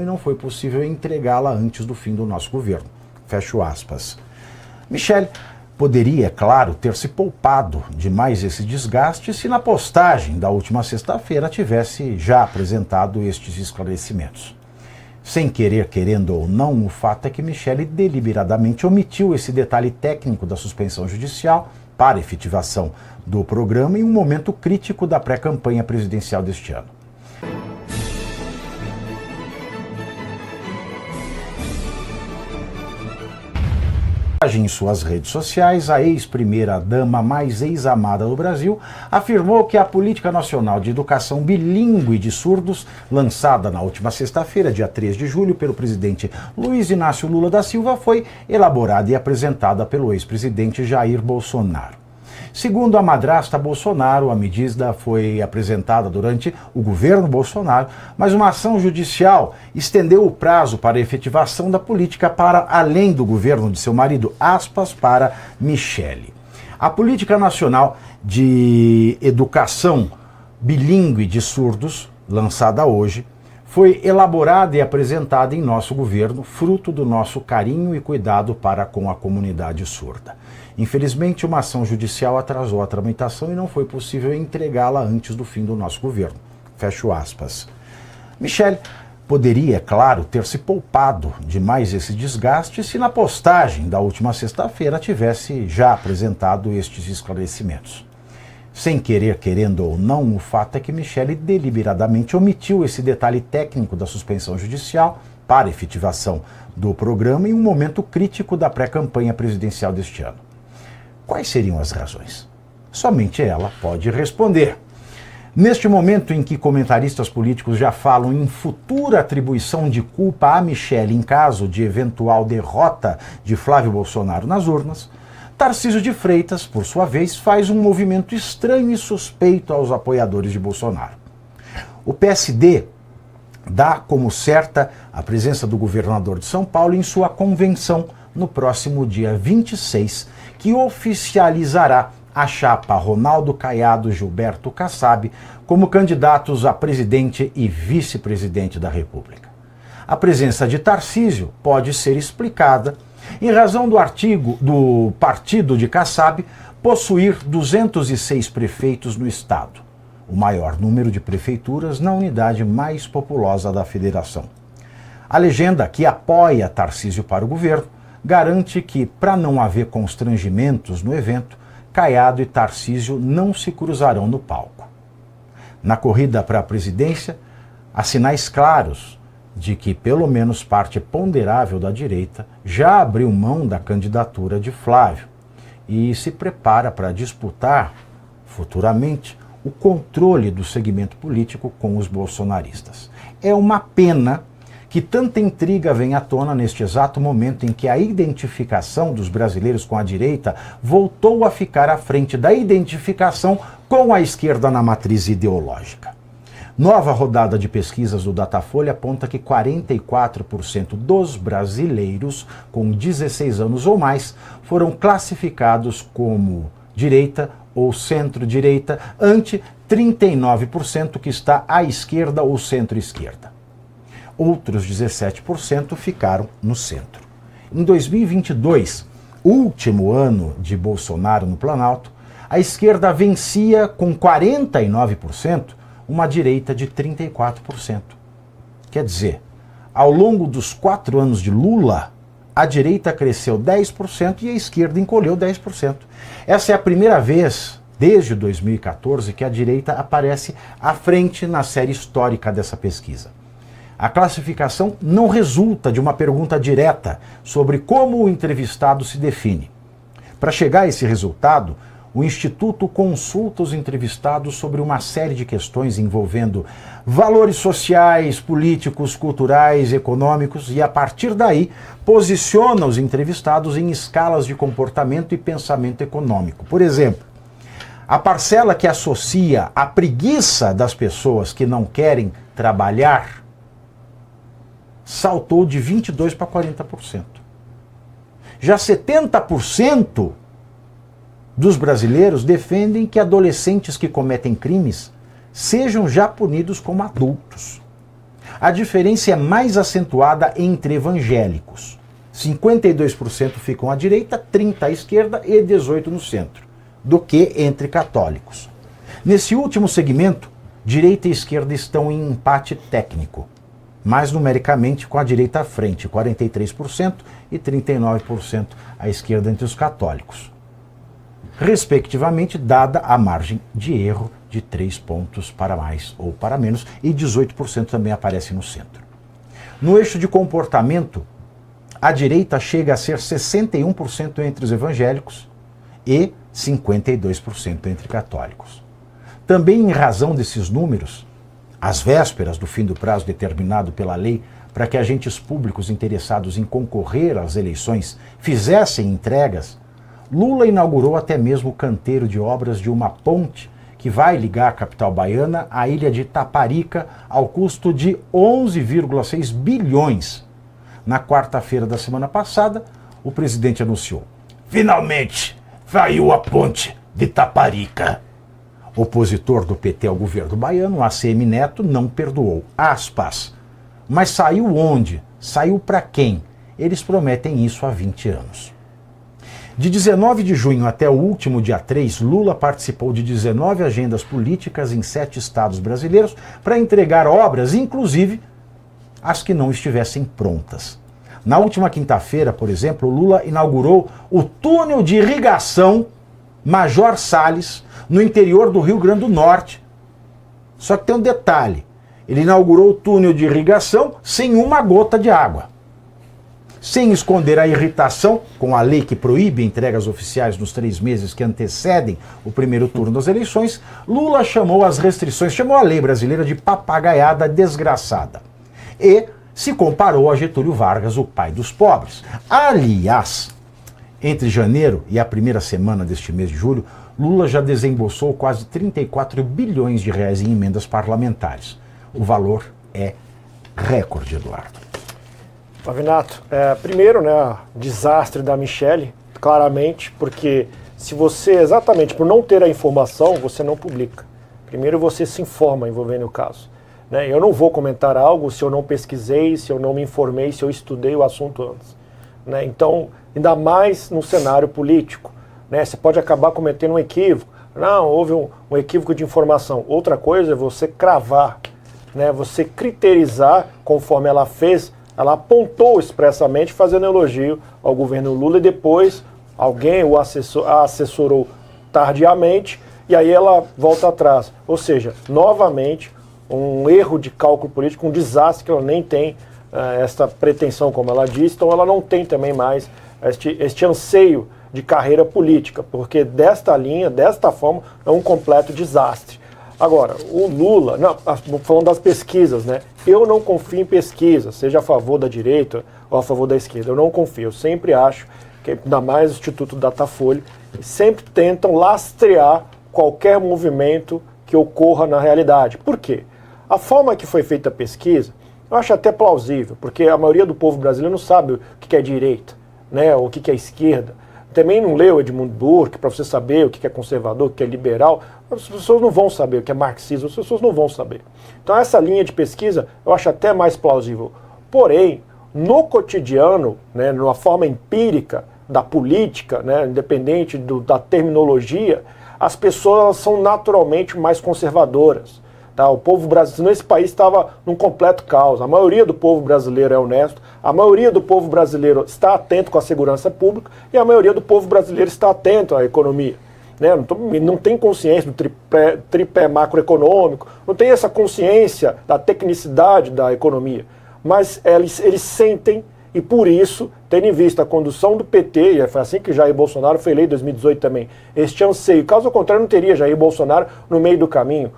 E não foi possível entregá-la antes do fim do nosso governo. Fecho aspas. Michele poderia, é claro, ter se poupado de mais esse desgaste se na postagem da última sexta-feira tivesse já apresentado estes esclarecimentos. Sem querer, querendo ou não, o fato é que Michele deliberadamente omitiu esse detalhe técnico da suspensão judicial para efetivação do programa em um momento crítico da pré-campanha presidencial deste ano. Em suas redes sociais, a ex-primeira-dama mais ex-amada do Brasil afirmou que a Política Nacional de Educação Bilíngue de Surdos, lançada na última sexta-feira, dia 3 de julho, pelo presidente Luiz Inácio Lula da Silva, foi elaborada e apresentada pelo ex-presidente Jair Bolsonaro. Segundo a madrasta Bolsonaro, a medida foi apresentada durante o governo Bolsonaro, mas uma ação judicial estendeu o prazo para a efetivação da política para além do governo de seu marido, aspas, para Michele. A Política Nacional de Educação Bilíngue de Surdos, lançada hoje, foi elaborada e apresentada em nosso governo, fruto do nosso carinho e cuidado para com a comunidade surda. Infelizmente, uma ação judicial atrasou a tramitação e não foi possível entregá-la antes do fim do nosso governo. Fecho aspas. Michele poderia, é claro, ter se poupado de mais esse desgaste se na postagem da última sexta-feira tivesse já apresentado estes esclarecimentos. Sem querer, querendo ou não, o fato é que Michele deliberadamente omitiu esse detalhe técnico da suspensão judicial para efetivação do programa em um momento crítico da pré-campanha presidencial deste ano. Quais seriam as razões? Somente ela pode responder. Neste momento em que comentaristas políticos já falam em futura atribuição de culpa a Michele em caso de eventual derrota de Flávio Bolsonaro nas urnas, Tarcísio de Freitas, por sua vez, faz um movimento estranho e suspeito aos apoiadores de Bolsonaro. O PSD dá como certa a presença do governador de São Paulo em sua convenção no próximo dia 26, que oficializará a chapa Ronaldo Caiado Gilberto Kassab como candidatos a presidente e vice-presidente da República. A presença de Tarcísio pode ser explicada em razão do artigo do partido de Kassab possuir 206 prefeitos no estado, o maior número de prefeituras na unidade mais populosa da federação. A legenda que apoia Tarcísio para o governo garante que, para não haver constrangimentos no evento, Caiado e Tarcísio não se cruzarão no palco. Na corrida para a presidência, há sinais claros de que pelo menos parte ponderável da direita já abriu mão da candidatura de Flávio e se prepara para disputar, futuramente, o controle do segmento político com os bolsonaristas. É uma pena que tanta intriga vem à tona neste exato momento em que a identificação dos brasileiros com a direita voltou a ficar à frente da identificação com a esquerda na matriz ideológica. Nova rodada de pesquisas do Datafolha aponta que 44% dos brasileiros com 16 anos ou mais foram classificados como direita ou centro-direita, ante 39% que está à esquerda ou centro-esquerda. Outros 17% ficaram no centro. Em 2022, último ano de Bolsonaro no Planalto, a esquerda vencia com 49%, uma direita de 34%. Quer dizer, ao longo dos 4 anos de Lula, a direita cresceu 10% e a esquerda encolheu 10%. Essa é a primeira vez, desde 2014, que a direita aparece à frente na série histórica dessa pesquisa. A classificação não resulta de uma pergunta direta sobre como o entrevistado se define. Para chegar a esse resultado, o Instituto consulta os entrevistados sobre uma série de questões envolvendo valores sociais, políticos, culturais, econômicos e, a partir daí, posiciona os entrevistados em escalas de comportamento e pensamento econômico. Por exemplo, a parcela que associa a preguiça das pessoas que não querem trabalhar saltou de 22% para 40%. Já 70% dos brasileiros defendem que adolescentes que cometem crimes sejam já punidos como adultos. A diferença é mais acentuada entre evangélicos. 52% ficam à direita, 30% à esquerda e 18% no centro, do que entre católicos. Nesse último segmento, direita e esquerda estão em empate técnico, mais numericamente com a direita à frente, 43% e 39% à esquerda entre os católicos, respectivamente, dada a margem de erro de 3 pontos para mais ou para menos, e 18% também aparece no centro. No eixo de comportamento, a direita chega a ser 61% entre os evangélicos e 52% entre católicos. Também em razão desses números, às vésperas do fim do prazo determinado pela lei para que agentes públicos interessados em concorrer às eleições fizessem entregas, Lula inaugurou até mesmo o canteiro de obras de uma ponte que vai ligar a capital baiana à ilha de Taparica ao custo de 11,6 bilhões. Na quarta-feira da semana passada, o presidente anunciou: finalmente, saiu a ponte de Taparica. Opositor do PT ao governo baiano, ACM Neto, não perdoou. Aspas. Mas saiu onde? Saiu para quem? Eles prometem isso há 20 anos. De 19 de junho até o último dia 3, Lula participou de 19 agendas políticas em 7 estados brasileiros para entregar obras, inclusive as que não estivessem prontas. Na última quinta-feira, por exemplo, Lula inaugurou o túnel de irrigação Major Salles, no interior do Rio Grande do Norte. Só que tem um detalhe: ele inaugurou o túnel de irrigação sem uma gota de água. Sem esconder a irritação com a lei que proíbe entregas oficiais nos 3 meses que antecedem o primeiro turno das eleições, Lula chamou a lei brasileira de papagaiada desgraçada. E se comparou a Getúlio Vargas, o pai dos pobres. Aliás, entre janeiro e a primeira semana deste mês de julho, Lula já desembolsou quase 34 bilhões de reais em emendas parlamentares. O valor é recorde, Eduardo. Pavinato, primeiro, desastre da Michelle, claramente, porque se você, exatamente por não ter a informação, você não publica. Primeiro você se informa envolvendo o caso. Eu não vou comentar algo se eu não pesquisei, se eu não me informei, se eu estudei o assunto antes. Então, ainda mais no cenário político. Você pode acabar cometendo um equívoco. Não, houve um equívoco de informação. Outra coisa é você cravar, você criterizar conforme ela fez. Ela apontou expressamente fazendo elogio ao governo Lula e depois alguém a assessorou tardiamente e aí ela volta atrás. Ou seja, novamente, um erro de cálculo político, um desastre que ela nem tem esta pretensão, como ela disse, então ela não tem também mais este anseio de carreira política, porque desta linha, desta forma, é um completo desastre. Agora, o Lula, falando das pesquisas, eu não confio em pesquisa, seja a favor da direita ou a favor da esquerda, eu não confio. Eu sempre acho, que ainda mais o Instituto Datafolha, sempre tentam lastrear qualquer movimento que ocorra na realidade. Por quê? A forma que foi feita a pesquisa, eu acho até plausível, porque a maioria do povo brasileiro não sabe o que é direita, o que é esquerda. Também não leu Edmund Burke para você saber o que é conservador, o que é liberal. As pessoas não vão saber o que é marxismo, as pessoas não vão saber. Então essa linha de pesquisa eu acho até mais plausível. Porém, no cotidiano, numa forma empírica da política, independente da terminologia, as pessoas são naturalmente mais conservadoras. O povo brasileiro, nesse país estava num completo caos. A maioria do povo brasileiro é honesto, a maioria do povo brasileiro está atento com a segurança pública e a maioria do povo brasileiro está atento à economia. Não tem consciência do tripé macroeconômico, não tem essa consciência da tecnicidade da economia. Mas eles sentem, e por isso, tendo em vista a condução do PT, e foi assim que Jair Bolsonaro foi eleito em 2018 também, este anseio. Caso contrário, não teria Jair Bolsonaro no meio do caminho.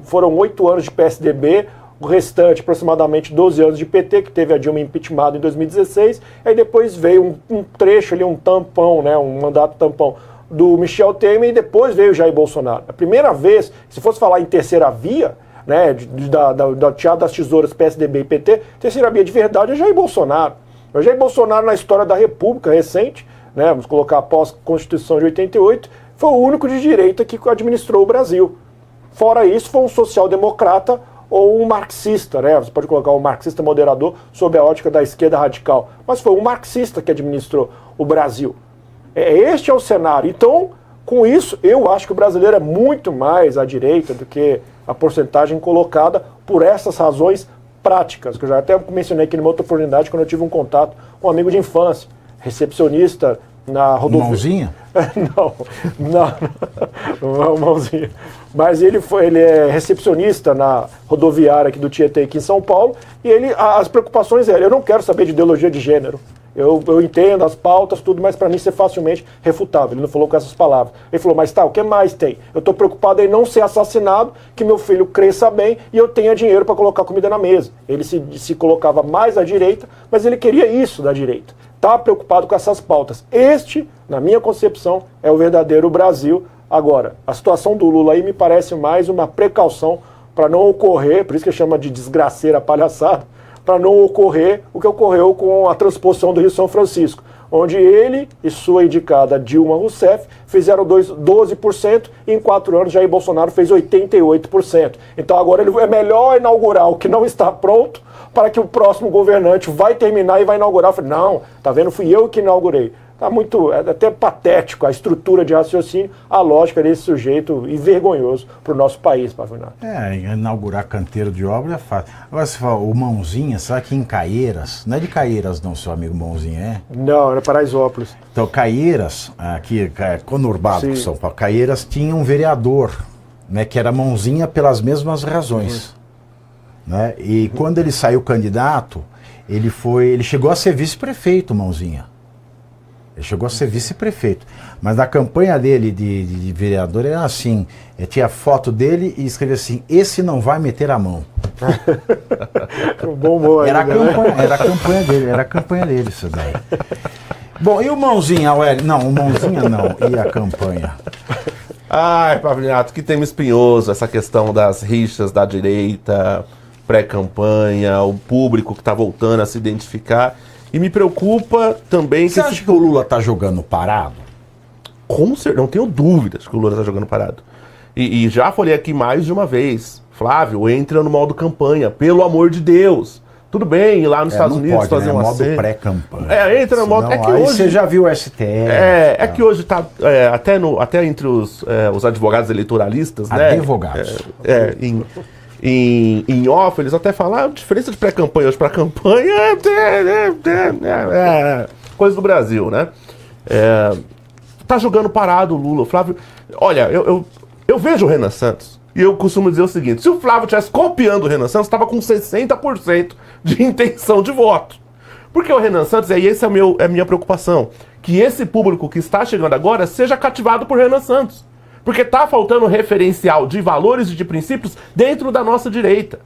Foram 8 anos de PSDB, o restante, aproximadamente 12 anos de PT, que teve a Dilma impeachmentada em 2016, aí depois veio um trecho ali, um tampão, um mandato tampão do Michel Temer, e depois veio Jair Bolsonaro. A primeira vez, se fosse falar em terceira via, da teatro das tesouras PSDB e PT, terceira via de verdade é Jair Bolsonaro. O Jair Bolsonaro, na história da República recente, vamos colocar após a Constituição de 88, foi o único de direita que administrou o Brasil. Fora isso, foi um social-democrata ou um marxista, né? Você pode colocar um marxista moderador sob a ótica da esquerda radical, mas foi um marxista que administrou o Brasil. Este é o cenário. Então, com isso, eu acho que o brasileiro é muito mais à direita do que a porcentagem colocada por essas razões práticas, que eu já até mencionei aqui numa outra oportunidade, quando eu tive um contato com um amigo de infância, recepcionista na rodovia. Mãozinha? Não é o Mãozinha. Mas ele é recepcionista na rodoviária aqui do Tietê, aqui em São Paulo, e as preocupações eram, eu não quero saber de ideologia de gênero. Eu entendo as pautas, tudo, mas para mim isso é facilmente refutável. Ele não falou com essas palavras. Ele falou, mas tá, o que mais tem? Eu estou preocupado em não ser assassinado, que meu filho cresça bem e eu tenha dinheiro para colocar comida na mesa. Ele se colocava mais à direita, mas ele queria isso da direita. Está preocupado com essas pautas. Este, na minha concepção, é o verdadeiro Brasil. Agora, a situação do Lula aí me parece mais uma precaução para não ocorrer, por isso que chama de desgraceira palhaçada, para não ocorrer o que ocorreu com a transposição do Rio São Francisco, onde ele e sua indicada Dilma Rousseff fizeram 12% e em 4 anos Jair Bolsonaro fez 88%. Então agora é melhor inaugurar o que não está pronto para que o próximo governante vai terminar e vai inaugurar. Eu falei, não, tá vendo, fui eu que inaugurei. Tá muito, é até patético a estrutura de raciocínio, a lógica desse sujeito e vergonhoso para o nosso país, Pavinato. Inaugurar canteiro de obra é fácil. Agora você fala, o Mãozinha, será que em Caieiras, não é de Caieiras não, seu amigo Mãozinha, é? Não, era Paraisópolis. Então Caieiras, aqui, conurbado com São Paulo, Caieiras tinha um vereador, né, que era Mãozinha pelas mesmas razões. Né? E quando ele saiu candidato, ele chegou a ser vice-prefeito, Mãozinha. Ele chegou a ser vice-prefeito. Mas na campanha dele de vereador era assim, tinha foto dele e escrevia assim, esse não vai meter a mão. Bom humor era, ainda, era a campanha dele isso daí. Bom, e o Mãozinha, Ué? Não, o Mãozinha não, e a campanha? Ai, Pavinato, que tema espinhoso essa questão das rixas da direita, pré-campanha, o público que está voltando a se identificar. E me preocupa também Você acha que o Lula está jogando parado? Com certeza, não tenho dúvidas que o Lula está jogando parado. E já falei aqui mais de uma vez, Flávio, entra no modo campanha, pelo amor de Deus. Tudo bem, ir lá nos Estados Unidos pode, fazer né? uma modo pré-campanha. Entra no modo... Senão, é que aí hoje você já viu o STF. Que hoje está até entre os advogados eleitoralistas, né? Advogados. Em off, eles até falam, a diferença de pré-campanha hoje para campanha é coisa do Brasil, né? Tá jogando parado o Lula, o Flávio. Olha, eu vejo o Renan Santos e eu costumo dizer o seguinte: se o Flávio estivesse copiando o Renan Santos, estava com 60% de intenção de voto. Porque o Renan Santos, e essa é a minha preocupação, que esse público que está chegando agora seja cativado por Renan Santos. Porque está faltando referencial de valores e de princípios dentro da nossa direita.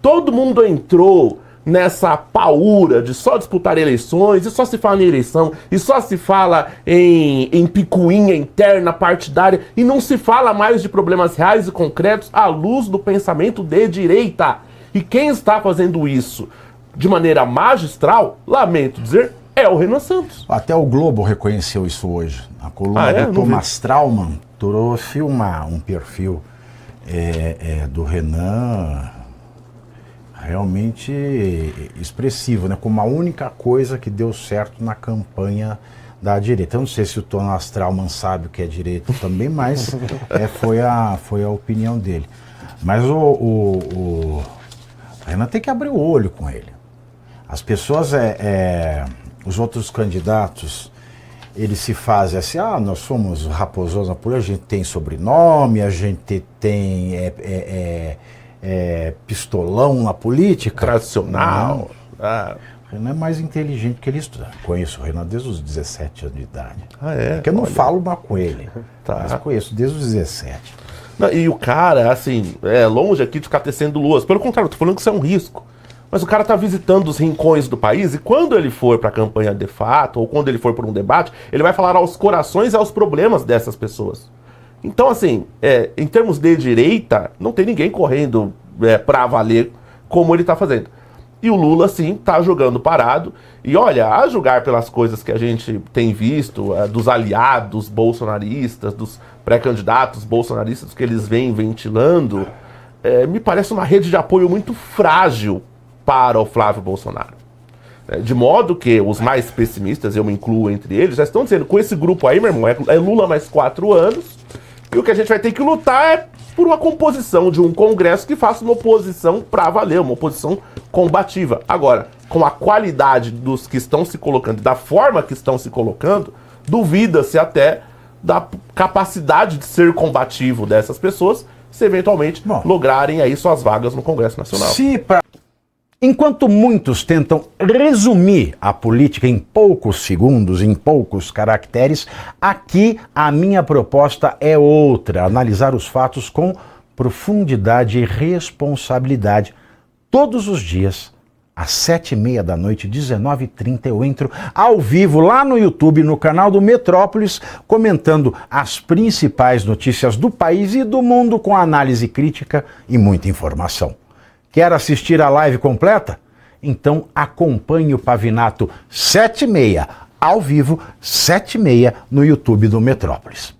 Todo mundo entrou nessa paura de só disputar eleições, e só se fala em eleição, e só se fala em picuinha interna partidária, e não se fala mais de problemas reais e concretos à luz do pensamento de direita. E quem está fazendo isso de maneira magistral, lamento dizer, é o Renan Santos. Até o Globo reconheceu isso hoje. A coluna do Thomas Trauman trouxe um perfil do Renan realmente expressivo, né? Como a única coisa que deu certo na campanha da direita. Eu não sei se o Thomas Trauman sabe o que é direita também, mas foi a opinião dele. Mas o Renan tem que abrir o olho com ele. As pessoas, os outros candidatos, eles se fazem assim, nós somos raposos na política, a gente tem sobrenome, a gente tem pistolão na política. Tradicional. O Renan é mais inteligente que ele estuda. Conheço o Renan desde os 17 anos de idade. Porque eu não falo mais com ele, mas conheço desde os 17. Não, e o cara, assim, longe aqui de ficar tecendo luas. Pelo contrário, eu tô falando que isso é um risco. Mas o cara está visitando os rincões do país e quando ele for para a campanha de fato, ou quando ele for para um debate, ele vai falar aos corações e aos problemas dessas pessoas. Então, assim, em termos de direita, não tem ninguém correndo para valer como ele está fazendo. E o Lula, sim, está jogando parado. E olha, a julgar pelas coisas que a gente tem visto, dos aliados bolsonaristas, dos pré-candidatos bolsonaristas que eles vêm ventilando, me parece uma rede de apoio muito frágil para o Flávio Bolsonaro. De modo que os mais pessimistas, eu me incluo entre eles, já estão dizendo, com esse grupo aí, meu irmão, é Lula mais 4 anos, e o que a gente vai ter que lutar é por uma composição de um Congresso que faça uma oposição pra valer, uma oposição combativa. Agora, com a qualidade dos que estão se colocando, da forma que estão se colocando, duvida-se até da capacidade de ser combativo dessas pessoas, se eventualmente lograrem aí suas vagas no Congresso Nacional. Enquanto muitos tentam resumir a política em poucos segundos, em poucos caracteres, aqui a minha proposta é outra: analisar os fatos com profundidade e responsabilidade. Todos os dias, às 7h30 da noite, 19h30, eu entro ao vivo lá no YouTube, no canal do Metrópolis, comentando as principais notícias do país e do mundo com análise crítica e muita informação. Quer assistir a live completa? Então acompanhe o Pavinato 7h30, ao vivo, 7h30 no YouTube do Metrópolis.